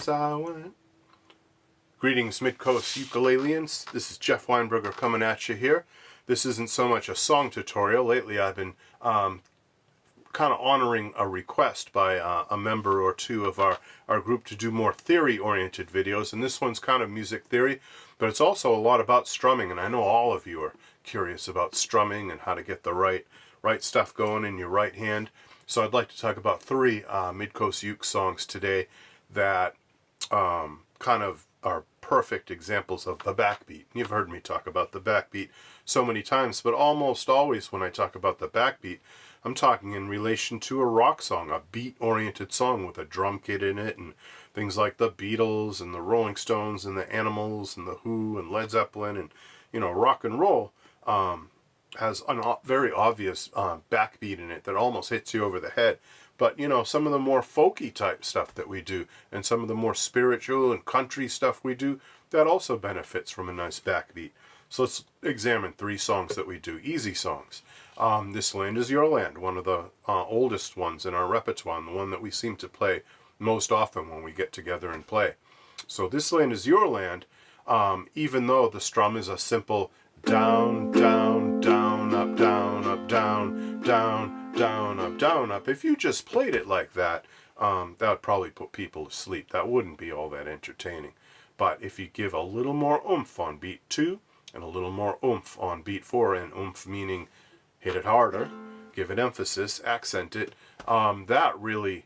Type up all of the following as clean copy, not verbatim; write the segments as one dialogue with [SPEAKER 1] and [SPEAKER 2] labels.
[SPEAKER 1] as I went. Greetings, Midcoast ukuleleans. This is Jeff Weinberger coming at you here. This isn't so much a song tutorial. Lately I've been kind of honoring a request by a member or two of our group to do more theory-oriented videos, and this one's kind of music theory, but it's also a lot about strumming, and I know all of you are curious about strumming and how to get the right stuff going in your right hand. So I'd like to talk about three Midcoast Ukes songs today that kind of are perfect examples of the backbeat. You've heard me talk about the backbeat so many times, but almost always when I talk about the backbeat, I'm talking in relation to a rock song, a beat-oriented song with a drum kit in it, and things like the Beatles and the Rolling Stones and the Animals and the Who and Led Zeppelin, and rock and roll has a very obvious backbeat in it that almost hits you over the head. But some of the more folky type stuff that we do, and some of the more spiritual and country stuff we do, that also benefits from a nice backbeat. So let's examine three songs that we do, easy songs. This Land Is Your Land, one of the oldest ones in our repertoire, and the one that we seem to play most often when we get together and play. So This Land Is Your Land, even though the strum is a simple down, down, down, up, down, up, down, down, down, up, down, up. If you just played it like that, that would probably put people to sleep. That wouldn't be all that entertaining. But if you give a little more oomph on beat 2 and a little more oomph on beat 4, and oomph meaning hit it harder, give it emphasis, accent it, that really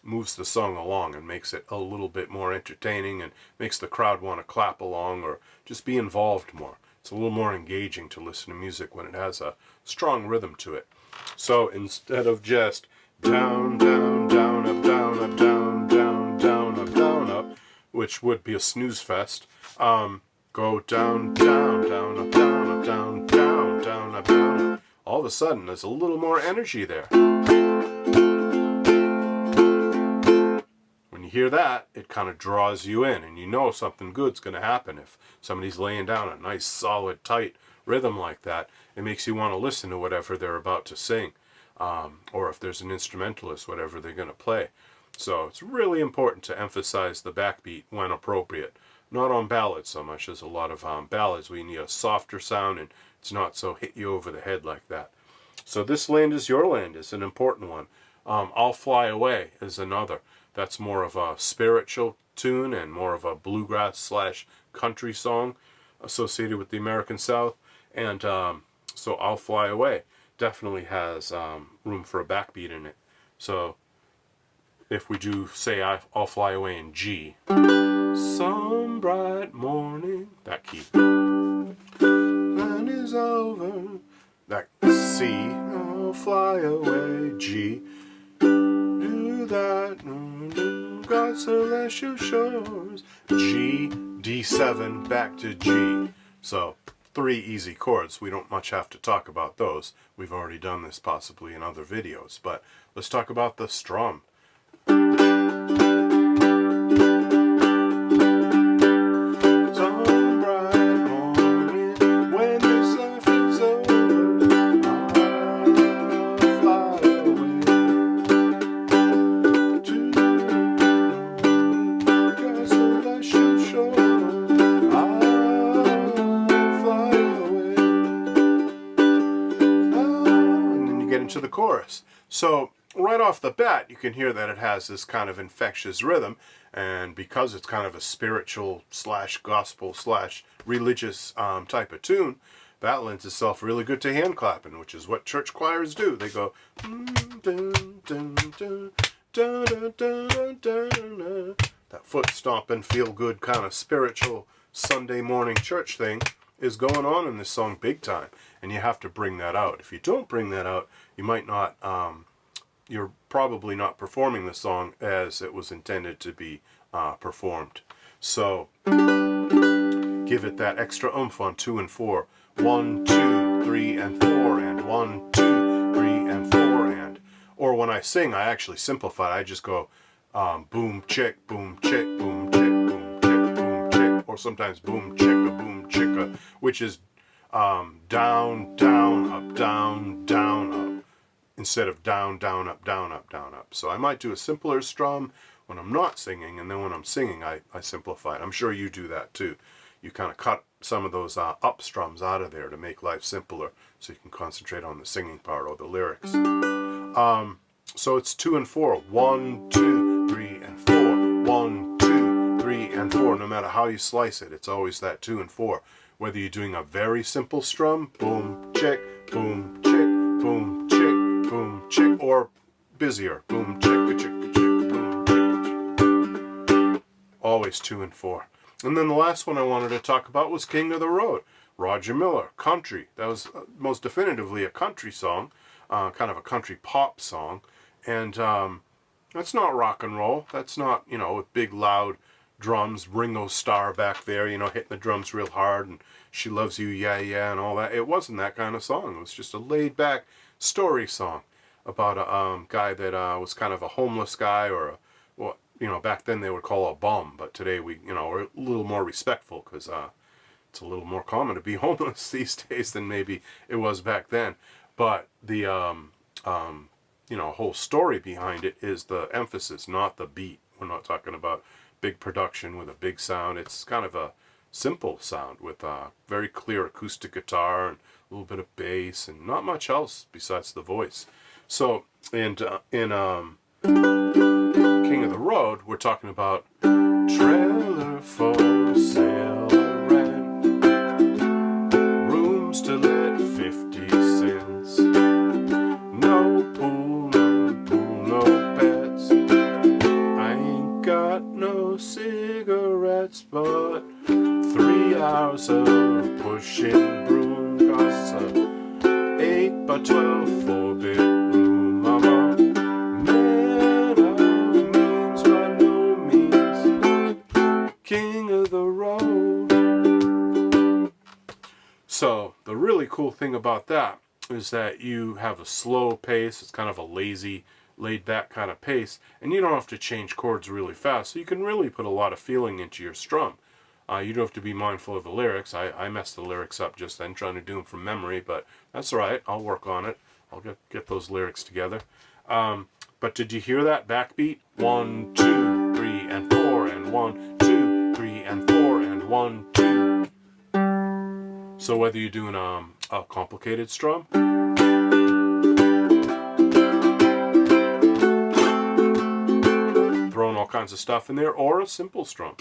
[SPEAKER 1] moves the song along and makes it a little bit more entertaining and makes the crowd want to clap along or just be involved more. It's a little more engaging to listen to music when it has a strong rhythm to it. So instead of just down, down, down, up, down, up, down, down, down, up, down, up, which would be a snooze fest, go down, down, down, up, down, up, down, down, down, up, down, up. All of a sudden, there's a little more energy there. When you hear that, it kind of draws you in, and you know something good's going to happen. If somebody's laying down a nice, solid, tight rhythm like that, it makes you want to listen to whatever they're about to sing, or if there's an instrumentalist, whatever they're going to play. So it's really important to emphasize the backbeat when appropriate. Not on ballads so much as a lot of ballads. We need a softer sound, and it's not so hit you over the head like that. So This Land Is Your Land is an important one. I'll Fly Away is another. That's more of a spiritual tune and more of a bluegrass / country song associated with the American South. And so I'll Fly Away definitely has room for a backbeat in it. So if we do say I'll Fly Away in G, some bright morning, that key, land is over, that C, I'll fly away, G, do that, God's celestial shores, G, D7, back to G. So 3 easy chords. We don't much have to talk about those. We've already done this possibly in other videos, but let's talk about the strum. To the chorus. So right off the bat you can hear that it has this kind of infectious rhythm, and because it's kind of a spiritual / gospel / religious type of tune, that lends itself really good to hand clapping, which is what church choirs do. They go that foot stomping, feel good kind of spiritual Sunday morning church thing is going on in this song big time, and you have to bring that out. If you don't bring that out, you might not, you're probably not performing the song as it was intended to be performed. So give it that extra oomph on 2 and 4. 1, 2, 3, and 4, and 1, 2, 3, and 4, and. Or when I sing, I actually simplify. I just go boom, chick, boom, chick, boom, chick, boom, chick, boom, chick, or sometimes boom, chicka, which is down, down, up, down, down, up. instead of down, down, up, down, up, down, up. So I might do a simpler strum when I'm not singing, and then when I'm singing, I simplify it. I'm sure you do that too. You kind of cut some of those up strums out of there to make life simpler, so you can concentrate on the singing part or the lyrics. So it's 2 and 4. 1, 2, 3, and 4. 1, 2, 3, and 4. No matter how you slice it, it's always that 2 and 4. Whether you're doing a very simple strum, boom, check, boom, check, boom, check, boom, check, or busier, boom, check, check, check, boom, check. Always 2 and 4. And then the last one I wanted to talk about was King of the Road, Roger Miller, country. That was most definitively a country song, kind of a country pop song. And that's not rock and roll. That's not, you know, with big loud drums, Ringo Starr back there, you know, hitting the drums real hard, and She Loves You, Yeah, Yeah, and all that. It wasn't that kind of song. It was just a laid-back story song about a guy that was kind of a homeless guy, or well, you know, back then they would call a bum, but today we, you know, are a little more respectful, because it's a little more common to be homeless these days than maybe it was back then. But the you know, whole story behind it is the emphasis, not the beat. We're not talking about big production with a big sound. It's kind of a simple sound with a very clear acoustic guitar and a little bit of bass and not much else besides the voice. So in King of the Road, we're talking about trailer for sale, rent, rooms to let 50 cents, no pool, no pets, I ain't got no cigarettes, but 3 hours of pushing broom costs a 8 by 12 4-bedroom. I'm a man of means by no means, king of the road. So the really cool thing about that is that you have a slow pace. It's kind of a lazy, laid back kind of pace, and you don't have to change chords really fast, so you can really put a lot of feeling into your strum. You don't have to be mindful of the lyrics. I messed the lyrics up just then, trying to do them from memory, but that's all right. I'll work on it. I'll get those lyrics together. But did you hear that backbeat? 1, 2, 3, and 4, and 1, 2, 3, and 4, and 1, 2. So whether you're doing a complicated strum, throwing all kinds of stuff in there, or a simple strum,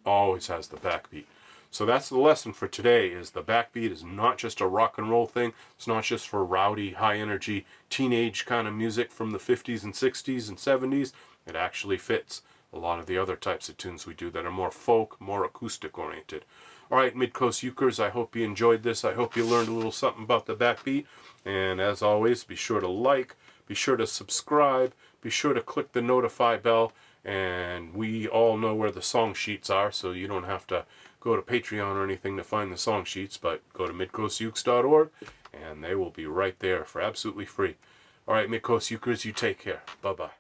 [SPEAKER 1] always has the backbeat. So that's the lesson for today, is the backbeat is not just a rock and roll thing. It's not just for rowdy, high energy, teenage kind of music from the 50s and 60s and 70s. It actually fits a lot of the other types of tunes we do that are more folk, more acoustic oriented. All right, Midcoast Ukers, I hope you enjoyed this. I hope you learned a little something about the backbeat. And as always, be sure to like, be sure to subscribe, be sure to click the notify bell. And we all know where the song sheets are, so you don't have to go to Patreon or anything to find the song sheets, but go to midcoastukes.org and they will be right there for absolutely free. All right, Midcoast Ukers, you take care. Bye-bye.